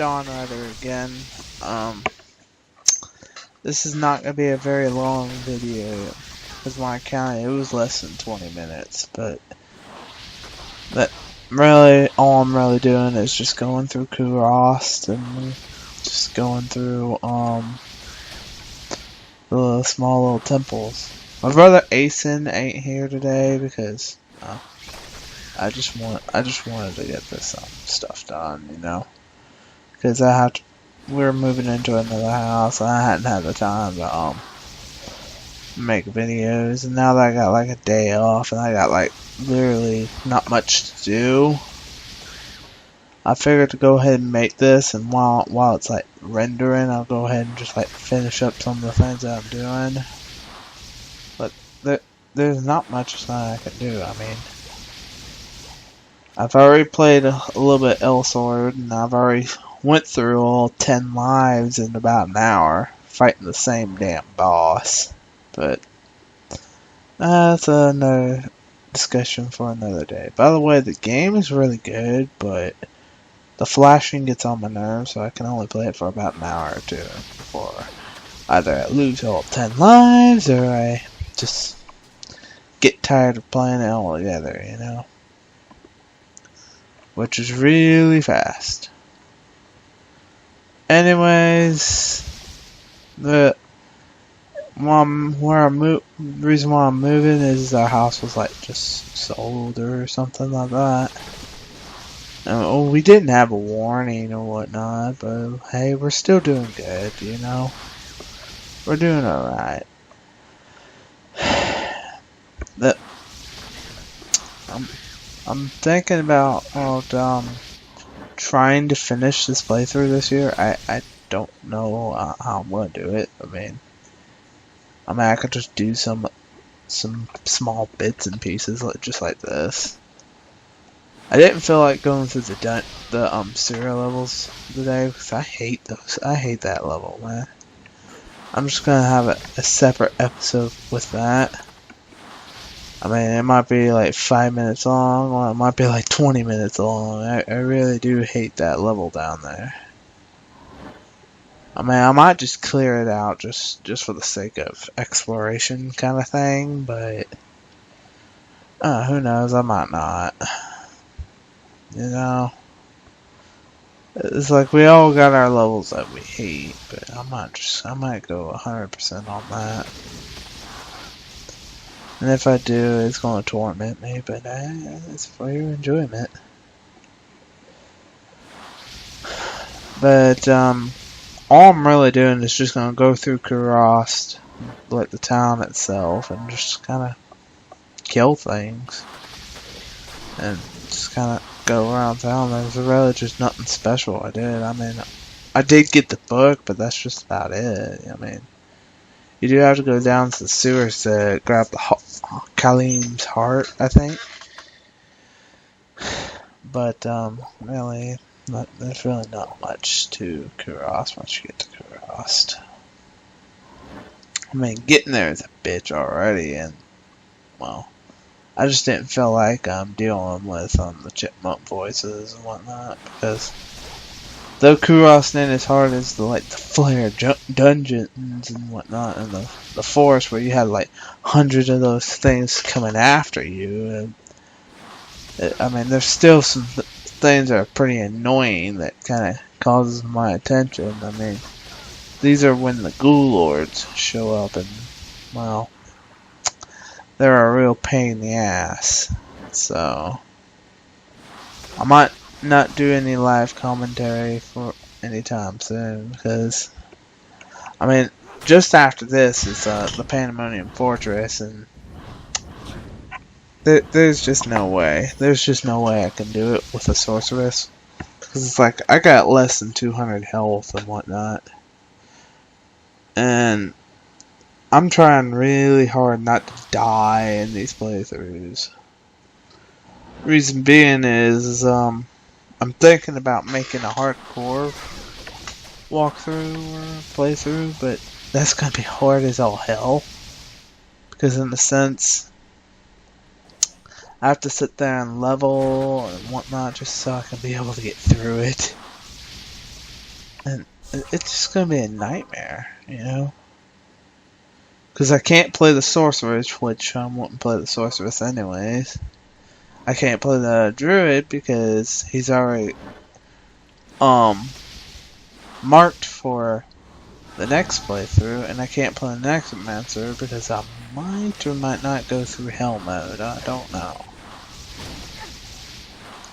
Dawn Rider again. This is not gonna be a very long video, because when I counted, it was less than 20 minutes. But really, all I'm really doing is just going through Kurast and just going through the small little temples. My brother Asen ain't here today because I just wanted to get this stuff done, you know, because we're moving into another house and I hadn't had the time to make videos, and now that I got like a day off and I got like literally not much to do, I figured to go ahead and make this, and while it's like rendering, I'll go ahead and just like finish up some of the things that I'm doing. But there's not much that I can do. I mean, I've already played a little bit L-Sword, and I've already went through all 10 lives in about an hour, fighting the same damn boss. But that's another discussion for another day. By the way, the game is really good, but the flashing gets on my nerves, so I can only play it for about an hour or two before either I lose all 10 lives or I just get tired of playing it altogether, you know? Which is really fast. Anyways, the reason why I'm moving is our house was like just sold or something like that. And, we didn't have a warning or whatnot, but hey, we're still doing good, you know. We're doing alright. I'm thinking about trying to finish this playthrough this year. I don't know how I'm gonna do it. I mean, I could just do some small bits and pieces, just like this. I didn't feel like going through the serial levels today because I hate those. I hate that level, man. I'm just gonna have a separate episode with that. I mean, it might be like 5 minutes long, or it might be like 20 minutes long. I really do hate that level down there. I mean, I might just clear it out just for the sake of exploration kind of thing, but who knows? I might not. You know, it's like we all got our levels that we hate, but I might go 100% on that. And if I do, it's going to torment me, but it's for your enjoyment. But all I'm really doing is just going to go through Kurast, like the town itself, and just kind of kill things. And just kind of go around town. There's really just nothing special I did. I mean, I did get the book, but that's just about it. I mean, you do have to go down to the sewers to grab the Kalim's heart, I think. But really, there's really not much to Kurast once you get to Kurast. I mean, getting there is a bitch already, and well, I just didn't feel like dealing with the chipmunk voices and whatnot, because though Kurast ain't as hard as the flare dungeons and whatnot, and the forest where you had like hundreds of those things coming after you, and I mean, there's still some things that are pretty annoying that kind of causes my attention. I mean, these are when the ghoul lords show up, and well, they're a real pain in the ass. So I might not do any live commentary for any time soon, because I mean, just after this is the Pandemonium Fortress, and there's just no way I can do it with a sorceress, because it's like I got less than 200 health and whatnot, and I'm trying really hard not to die in these playthroughs. Reason being is I'm thinking about making a hardcore walkthrough or playthrough, but that's gonna be hard as all hell, because in a sense I have to sit there and level and whatnot just so I can be able to get through it. And it's just gonna be a nightmare, you know? Because I can't play the sorceress, which I wouldn't play the sorceress anyways. I can't play the druid because he's already marked for the next playthrough, and I can't play the necromancer because I might or might not go through hell mode. I don't know.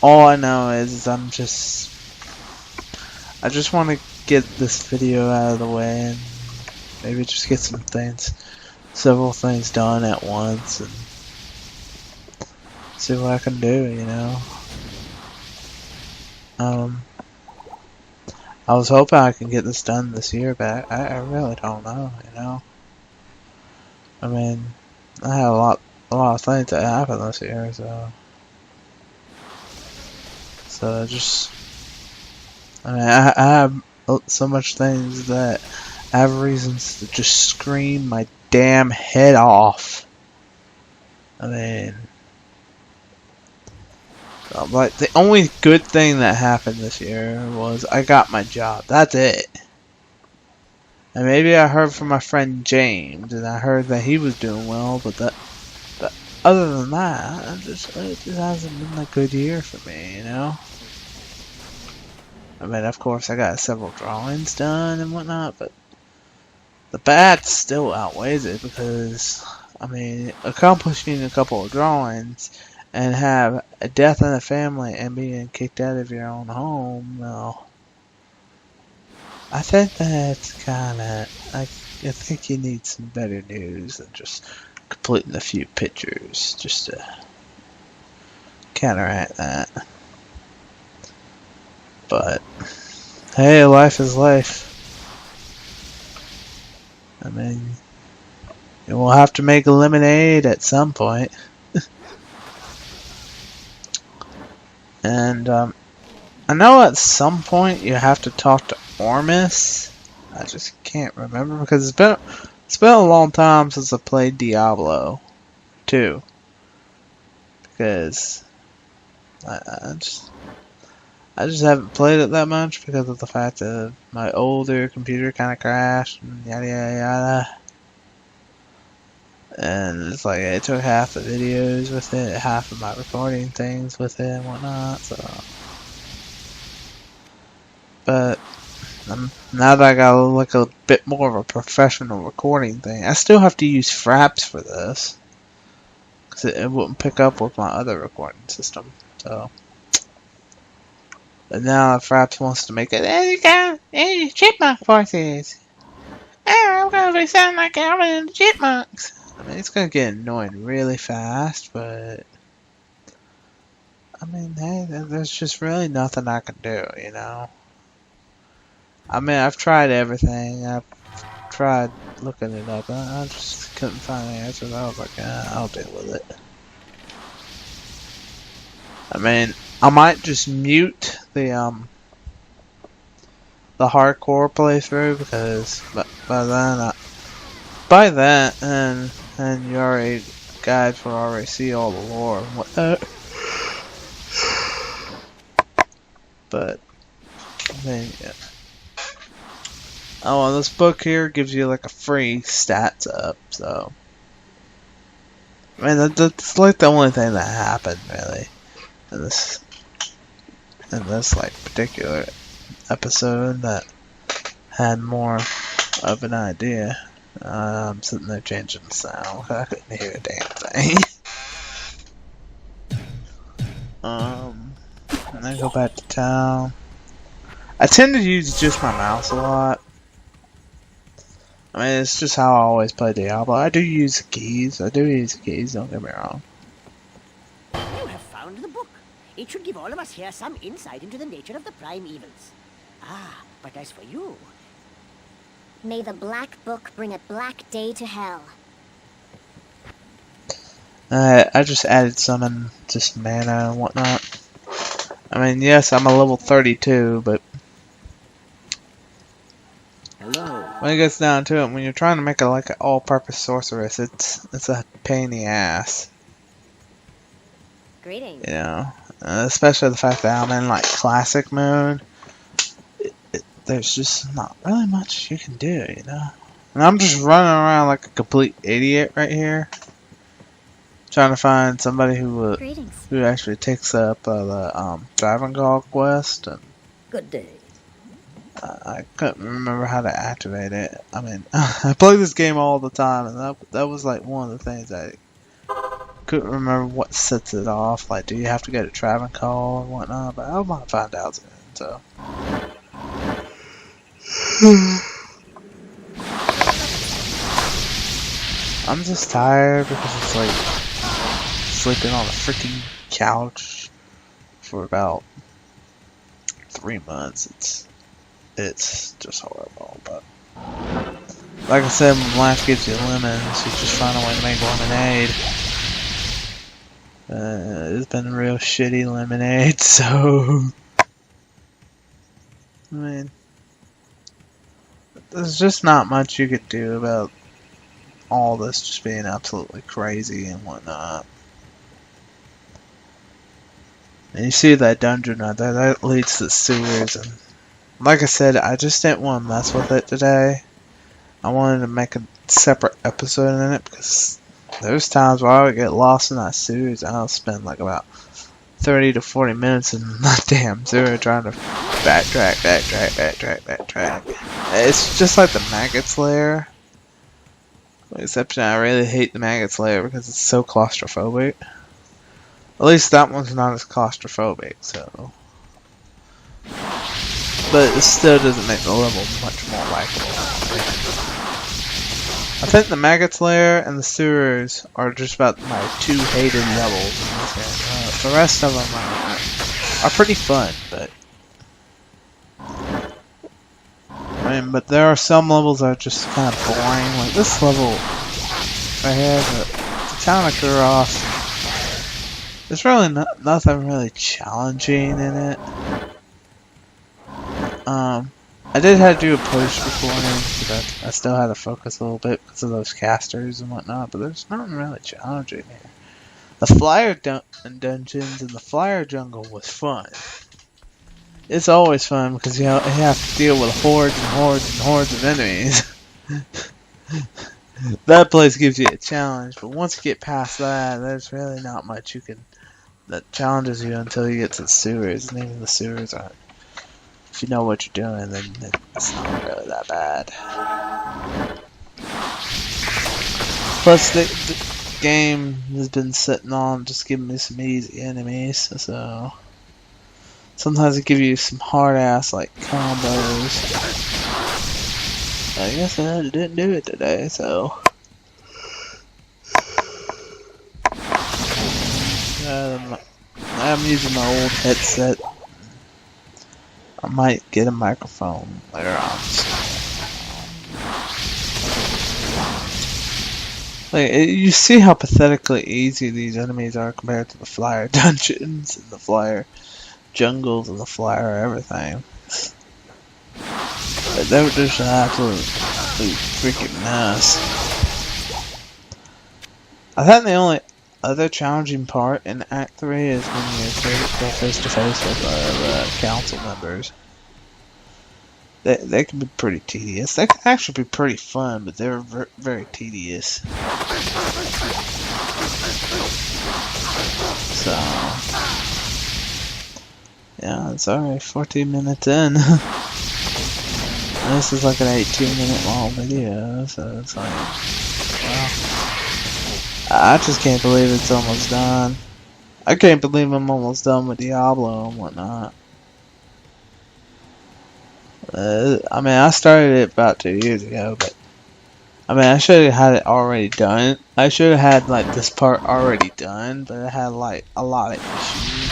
All I know is I just want to get this video out of the way and maybe just get several things done at once and see what I can do, you know. I was hoping I could get this done this year, but I really don't know, you know. I mean, I had a lot of things that happened this year, so I mean, I have so much things that I have reasons to just scream my damn head off. I mean, like, the only good thing that happened this year was I got my job. That's it. And maybe I heard from my friend James, and I heard that he was doing well, but other than that, it just hasn't been a good year for me, you know? I mean, of course, I got several drawings done and whatnot, but the bad still outweighs it because, I mean, accomplishing a couple of drawings and have a death in the family and being kicked out of your own home, well, I think that's kinda, I think you need some better news than just completing a few pictures just to counteract that. But, hey, life is life. I mean, we'll have to make a lemonade at some point. And, I know at some point you have to talk to Ormus. I just can't remember because it's been a long time since I played Diablo 2. Because I just haven't played it that much because of the fact that my older computer kind of crashed and yada yada yada. And it's like it took half the videos with it, half of my recording things with it and whatnot. So, but now that I got like a bit more of a professional recording thing, I still have to use Fraps for this because it wouldn't pick up with my other recording system. So. But now Fraps wants to make it, there you go, there's chipmunk voices. Oh, I'm gonna be sounding like Alvin and the Chipmunks. I mean, it's gonna get annoying really fast, but I mean, hey, there's just really nothing I can do, you know? I mean, I've tried everything. I've tried looking it up. I just couldn't find the answers. I was like, I'll deal with it. I mean, I might just mute the hardcore playthrough because by then and you already guys will already see all the lore and whatnot. But I mean, yeah. Oh, and this book here gives you like a free stats up, so I mean that's like the only thing that happened really in this like particular episode that had more of an idea. I'm sitting there changing the sound. I couldn't hear a damn thing. And then go back to town. I tend to use just my mouse a lot. I mean, it's just how I always play Diablo. I do use the keys. Don't get me wrong. You have found the book. It should give all of us here some insight into the nature of the prime evils. Ah, but as for you... May the black book bring a black day to hell. I just added some in just mana and whatnot. I mean, yes, I'm a level 32, but Hello. when it gets down to it, when you're trying to make it like an all-purpose sorceress, it's a pain in the ass. Greetings. You know, especially the fact that I'm in like classic mode. there's just not really much you can do, you know? And I'm just running around like a complete idiot right here, trying to find somebody Greetings. who actually takes up the driving call quest, and Good day. I couldn't remember how to activate it. I mean, I play this game all the time, and that was like one of the things I couldn't remember what sets it off. Like, do you have to go to Travancore and whatnot? But I might find out soon. So, I'm just tired because it's like sleeping on a freaking couch for about 3 months. It's just horrible. But like I said, when life gives you lemons, you just find a way to make lemonade. It's been real shitty lemonade, so I mean, there's just not much you could do about all this just being absolutely crazy and whatnot. And you see that dungeon right there, that leads to the sewers, and like I said, I just didn't want to mess with it today. I wanted to make a separate episode in it because there's times where I would get lost in that sewers and I'll spend like about 30 to 40 minutes in that damn sewer trying to backtrack. It's just like the Maggot Slayer. With the exception, I really hate the Maggot Slayer because it's so claustrophobic. At least that one's not as claustrophobic, so. But it still doesn't make the level much more likable. I think the Maggot Slayer and the sewers are just about my two hated levels in this game. The rest of them are pretty fun, but I mean, but there are some levels that are just kind of boring. Like this level right here, the town of Kurast. There's really nothing really challenging in it. I did have to do a push beforehand because I still had to focus a little bit because of those casters and whatnot, but there's nothing really challenging here. The flyer dungeons and the flyer jungle was fun. It's always fun because you have to deal with hordes and hordes and hordes of enemies. That place gives you a challenge, but once you get past that, there's really not much that challenges you until you get to the sewers, and even the sewers aren't. If you know what you're doing, then it's not really that bad. Plus, the game has been sitting on just giving me some easy enemies, so sometimes it gives you some hard ass like combos. I guess I didn't do it today, so I'm using my old headset. I might get a microphone later on. Like, you see how pathetically easy these enemies are compared to the flyer dungeons and the flyer jungles and the flyer everything. But they were just an absolute freaking mess. I think the only other challenging part in Act 3 is when you go face to face with our council members. They can be pretty tedious. They can actually be pretty fun, but they're very tedious. So, yeah, it's already 14 minutes in. This is like an 18-minute long video, so it's like, wow. I just can't believe it's almost done. I can't believe I'm almost done with Diablo and whatnot. I mean, I started it about 2 years ago, but I mean, I should have had it already done. I should have had like this part already done, but it had like a lot of issues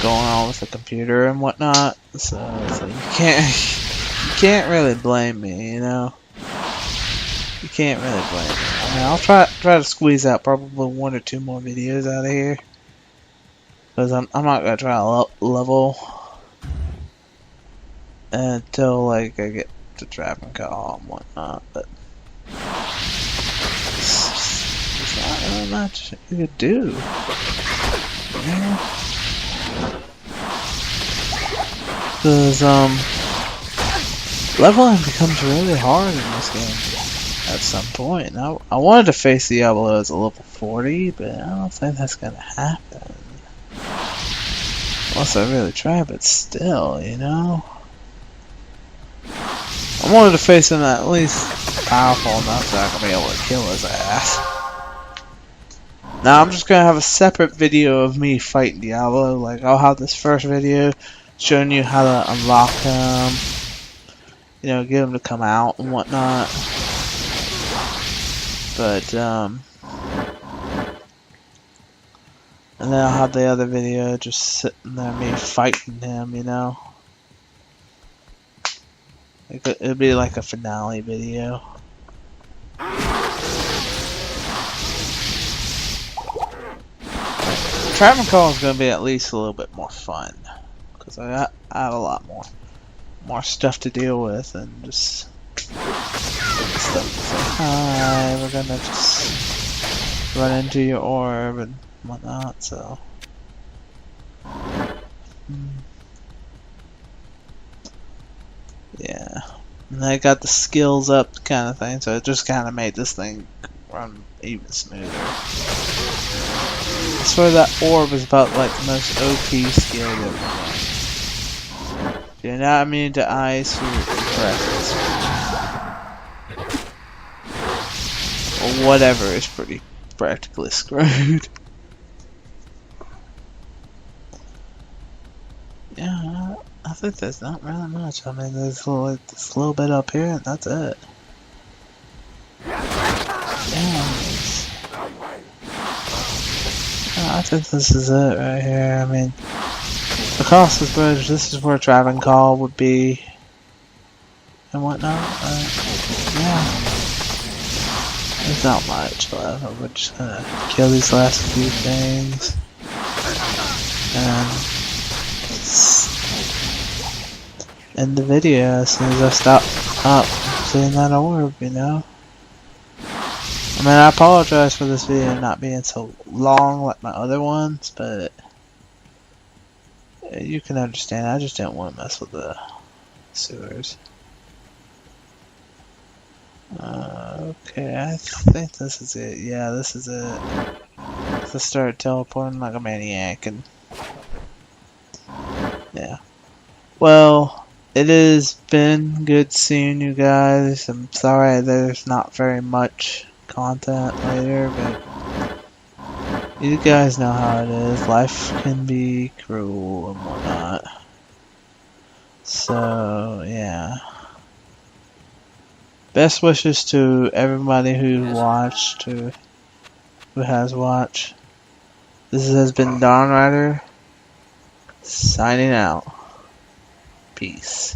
going on with the computer and whatnot. So you can't really blame me, you know. You can't really blame me. I mean, I'll try to squeeze out probably 1 or 2 more videos out of here, because I'm not gonna try to level until like I get to trap and call and whatnot. But there's not really much you could do. Because leveling becomes really hard in this game at some point. I wanted to face Diablo as a level 40, but I don't think that's gonna happen. Unless I really try, but still, you know? I wanted to face him at least powerful enough that I can be able to kill his ass. Now I'm just gonna have a separate video of me fighting Diablo. Like, I'll have this first video showing you how to unlock him, you know, get him to come out and whatnot. But and then I'll have the other video just sitting there, me fighting him, you know. It'll be like a finale video. Trapping Call is going to be at least a little bit more fun. Because I have a lot more stuff to deal with and just stuff to say hi. We're going to just run into your orb and whatnot, so. Yeah. And I got the skills up kind of thing, so it just kind of made this thing run even smoother. I swear that orb is about like the most OP skill that if you're not immune to ice, you're practice. Or whatever is pretty practically screwed. Yeah, I think there's not really much. I mean, there's like this little bit up here, and that's it. Yeah, I think this is it right here. I mean, across this bridge, this is where Trapping Call would be, and whatnot. Yeah, there's not much left. We're just gonna kill these last few things, and end the video as soon as I stop seeing that orb, you know. I mean, I apologize for this video not being so long like my other ones, but you can understand. I just didn't want to mess with the sewers. Okay, I think this is it. Yeah, this is it. I started teleporting like a maniac, and yeah. Well, it has been good seeing you guys. I'm sorry there's not very much content later, but you guys know how it is. Life can be cruel and whatnot. So, yeah. Best wishes to everybody who watched, or who has watched. This has been Dawn Rider, signing out. Peace.